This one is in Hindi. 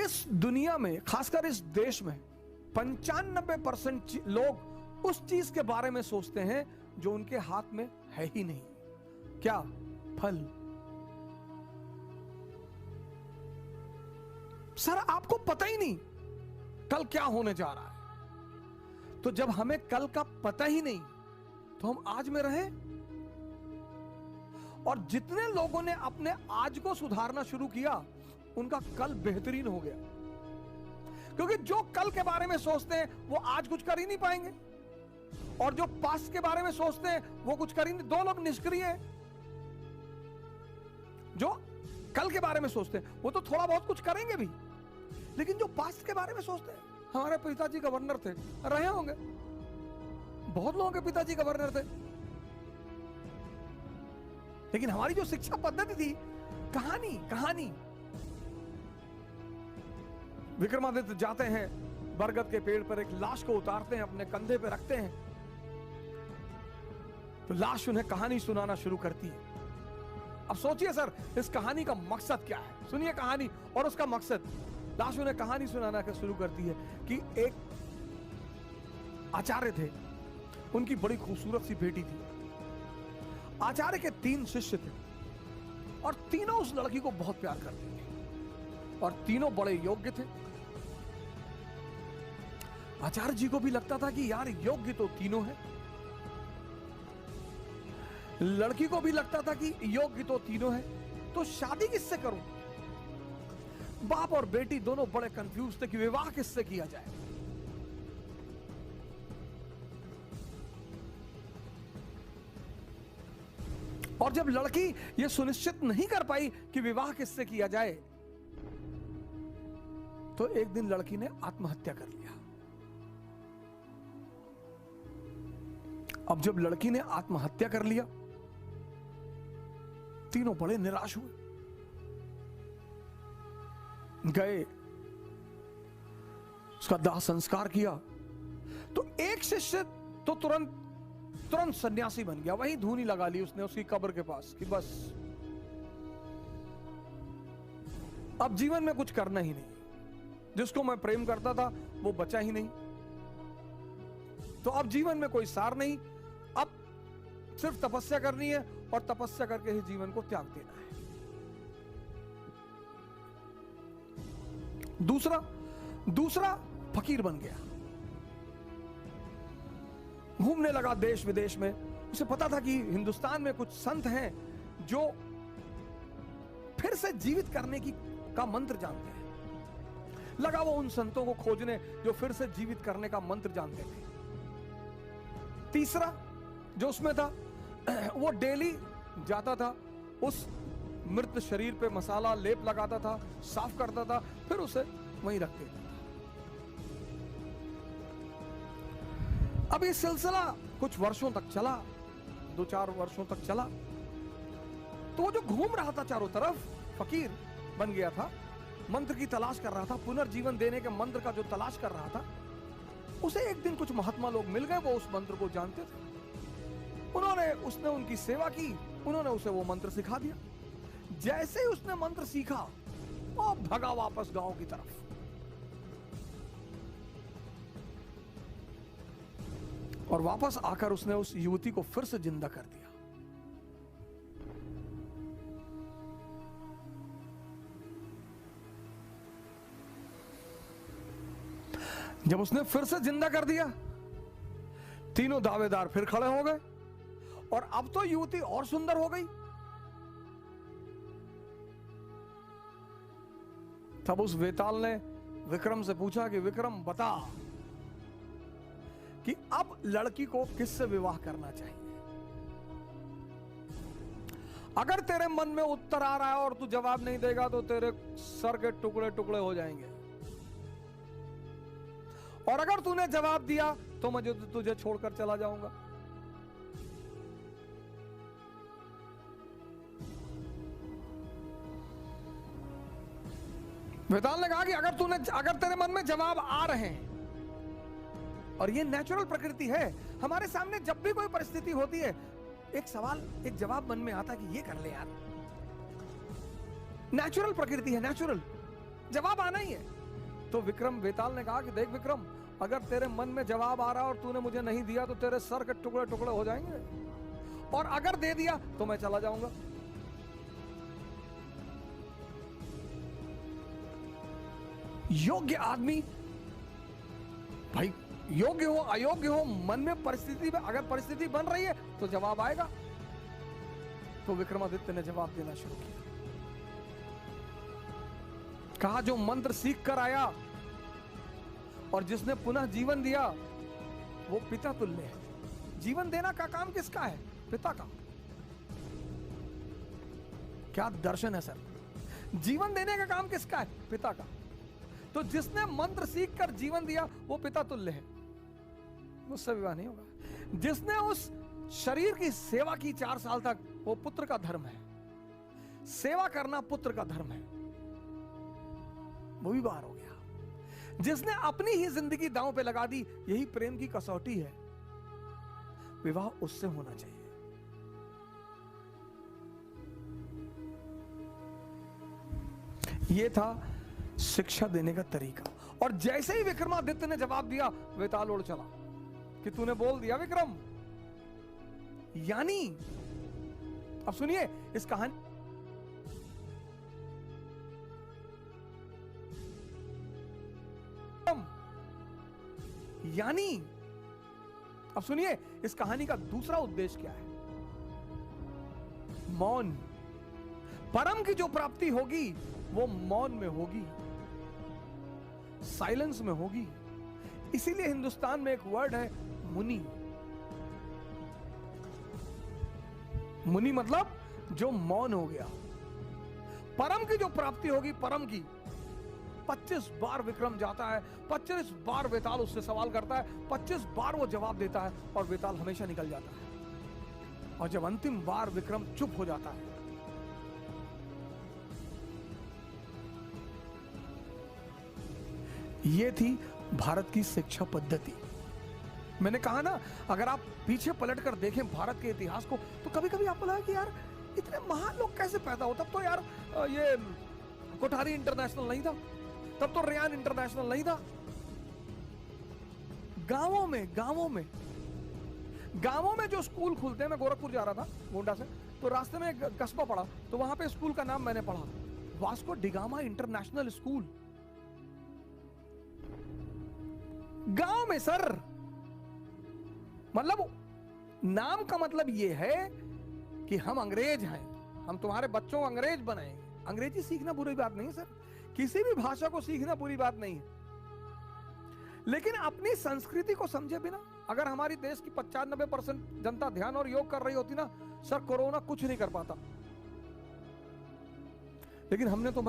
इस दुनिया में, खासकर इस देश में 95% लोग उस चीज के बारे में सोचते हैं जो उनके हाथ में है ही नहीं। क्या? फल। सर आपको पता ही नहीं कल क्या होने जा रहा है। तो जब हमें कल का पता ही नहीं तो हम आज में रहें। और जितने लोगों ने अपने आज को सुधारना शुरू किया उनका कल बेहतरीन हो गया, क्योंकि जो कल के बारे में सोचते हैं वो आज कुछ कर ही नहीं पाएंगे, और जो पास्ट के बारे में सोचते हैं वो कुछ कर ही नहीं। दो लोग निष्क्रिय हैं। जो कल के बारे में सोचते हैं वो तो थोड़ा बहुत कुछ करेंगे भी, लेकिन जो पास्ट के बारे में सोचते हैं, हमारे पिताजी गवर्नर थे, रहे होंगे, बहुत लोगों के पिताजी गवर्नर थे, लेकिन हमारी जो शिक्षा पद्धति थी, कहानी। विक्रमादित्य जाते हैं, बरगद के पेड़ पर एक लाश को उतारते हैं, अपने कंधे पे रखते हैं, तो लाश उन्हें कहानी सुनाना शुरू करती है। अब सोचिए सर, इस कहानी का मकसद क्या है? सुनिए कहानी और उसका मकसद। लाश उन्हें कहानी सुनाना शुरू करती है कि एक आचार्य थे, उनकी बड़ी खूबसूरत सी बेटी थी। आचार्य के 3 शिष्य थे और तीनों उस लड़की को बहुत प्यार करते थे और तीनों बड़े योग्य थे। आचार्य जी को भी लगता था कि यार योग्य तो तीनों है, लड़की को भी लगता था कि योग्य तो तीनों है, तो शादी किससे करूं? बाप और बेटी दोनों बड़े कंफ्यूज थे कि विवाह किससे किया जाए। और जब लड़की यह सुनिश्चित नहीं कर पाई कि विवाह किससे किया जाए, तो एक दिन लड़की ने आत्महत्या कर लिया। अब जब लड़की ने आत्महत्या कर लिया, तीनों बड़े निराश हुए, गए, उसका दाह संस्कार किया। तो एक शिष्य तो तुरंत सन्यासी बन गया, वहीं धूनी लगा ली उसने उसकी कब्र के पास कि बस अब जीवन में कुछ करना ही नहीं, जिसको मैं प्रेम करता था वो बचा ही नहीं, तो अब जीवन में कोई सार नहीं, अब सिर्फ तपस्या करनी है और तपस्या करके ही जीवन को त्याग देना है। दूसरा फकीर बन गया, घूमने लगा देश विदेश में। उसे पता था कि हिंदुस्तान में कुछ संत हैं जो फिर से जीवित करने का मंत्र जानते हैं। लगा वो उन संतों को खोजने जो फिर से जीवित करने का मंत्र जानते थे। तीसरा जो उसमें था, वो डेली जाता था, उस मृत शरीर पे मसाला लेप लगाता था, साफ करता था, फिर उसे वहीं रख देता था। अब ये सिलसिला कुछ वर्षों तक चला, 2-4 वर्षों तक चला। तो वो जो घूम रहा था चारों तरफ, फकीर बन गया था, मंत्र की तलाश कर रहा था, पुनर्जीवन देने के मंत्र का जो तलाश कर रहा था, उसे एक दिन कुछ महात्मा लोग मिल गए, वो उस मंत्र को जानते थे। उसने उनकी सेवा की, उन्होंने उसे वो मंत्र सिखा दिया। जैसे ही उसने मंत्र सीखा, वो भगा वापस गांव की तरफ। और वापस आकर उसने उस युवती को फिर से जिंदा कर दिया। जब उसने फिर से जिंदा कर दिया, तीनों दावेदार फिर खड़े हो गए और अब तो युवती और सुंदर हो गई। तब उस वेताल ने विक्रम से पूछा कि विक्रम बता कि अब लड़की को किससे विवाह करना चाहिए। अगर तेरे मन में उत्तर आ रहा है और तू जवाब नहीं देगा तो तेरे सर के टुकड़े टुकड़े हो जाएंगे, और अगर तूने जवाब दिया तो मैं तुझे छोड़कर चला जाऊंगा। वेताल ने कहा कि अगर तेरे मन में जवाब आ रहे हैं, और ये नेचुरल प्रकृति है, हमारे सामने जब भी कोई परिस्थिति होती है, एक जवाब मन में आता है कि ये कर ले यार, नेचुरल प्रकृति है, नेचुरल। जवाब आना ही है। तो विक्रम बेताल ने कहा कि देख विक्रम, अगर तेरे मन में जवाब आ रहा और तूने मुझे नहीं दिया तो तेरे सर के टुकड़े टुकड़े हो जाएंगे, और अगर दे दिया तो मैं चला जाऊंगा। योग्य आदमी, भाई योग्य हो अयोग्य हो, मन में परिस्थिति में अगर परिस्थिति बन रही है तो जवाब आएगा। तो विक्रमादित्य ने जवाब देना शुरू किया। कहा जो मंत्र सीख कर आया और जिसने पुनः जीवन दिया वो पिता तुल्य है। जीवन देना का काम किसका है? पिता का। क्या दर्शन है सर। जीवन देने का काम किसका है? पिता का। तो जिसने मंत्र सीख कर जीवन दिया वो पिता तुल्य है, मुझसे विवाह नहीं होगा। जिसने उस शरीर की सेवा की 4 साल तक, वो पुत्र का धर्म है। सेवा करना पुत्र का धर्म है, वो भी बाहर हो गया। जिसने अपनी ही जिंदगी दांव पे लगा दी, यही प्रेम की कसौटी है, विवाह उससे होना चाहिए। यह था शिक्षा देने का तरीका। और जैसे ही विक्रमादित्य ने जवाब दिया, वेताल उड़ चला कि तूने बोल दिया विक्रम। यानी अब सुनिए इस कहानी, यानी अब सुनिए इस कहानी का दूसरा उद्देश्य क्या है। मौन। परम की जो प्राप्ति होगी वो मौन में होगी, साइलेंस में होगी। इसीलिए हिंदुस्तान में एक वर्ड है मुनि। मुनि मतलब जो मौन हो गया। परम की जो प्राप्ति होगी, परम की, 25 बार विक्रम जाता है, 25 बार वेताल उससे सवाल करता है, 25 बार वो जवाब देता है और वेताल हमेशा निकल जाता है। और जब अंतिम बार विक्रम चुप हो जाता है, ये थी भारत की शिक्षा पद्धति। मैंने कहा ना, अगर आप पीछे पलट कर देखें भारत के इतिहास को, तो कभी कभी आपको लगा कि यार इतने महान लोग कैसे पैदा हो। तब तो यार ये कोठारी इंटरनेशनल नहीं था, तब तो रेयान इंटरनेशनल नहीं था। गांवों में जो स्कूल खुलते हैं, मैं गोरखपुर जा रहा था गोंडा से, तो रास्ते में एक कस्बा पड़ा, तो वहां पे स्कूल का नाम मैंने पढ़ा, वास्को डिगामा इंटरनेशनल स्कूल। गांव में सर, मतलब नाम का मतलब यह है कि हम अंग्रेज हैं, हम तुम्हारे बच्चों को अंग्रेज बनाएंगे। अंग्रेजी सीखना बुरी बात नहीं है सर, किसी भी भाषा को सीखना बुरी बात नहीं है, लेकिन अपनी संस्कृति को समझे बिना अगर हमारी देश की 95% जनता ध्यान और योग कर रही होती ना सर, कोरोना कुछ नहीं कर पाता। लेकिन हमने तो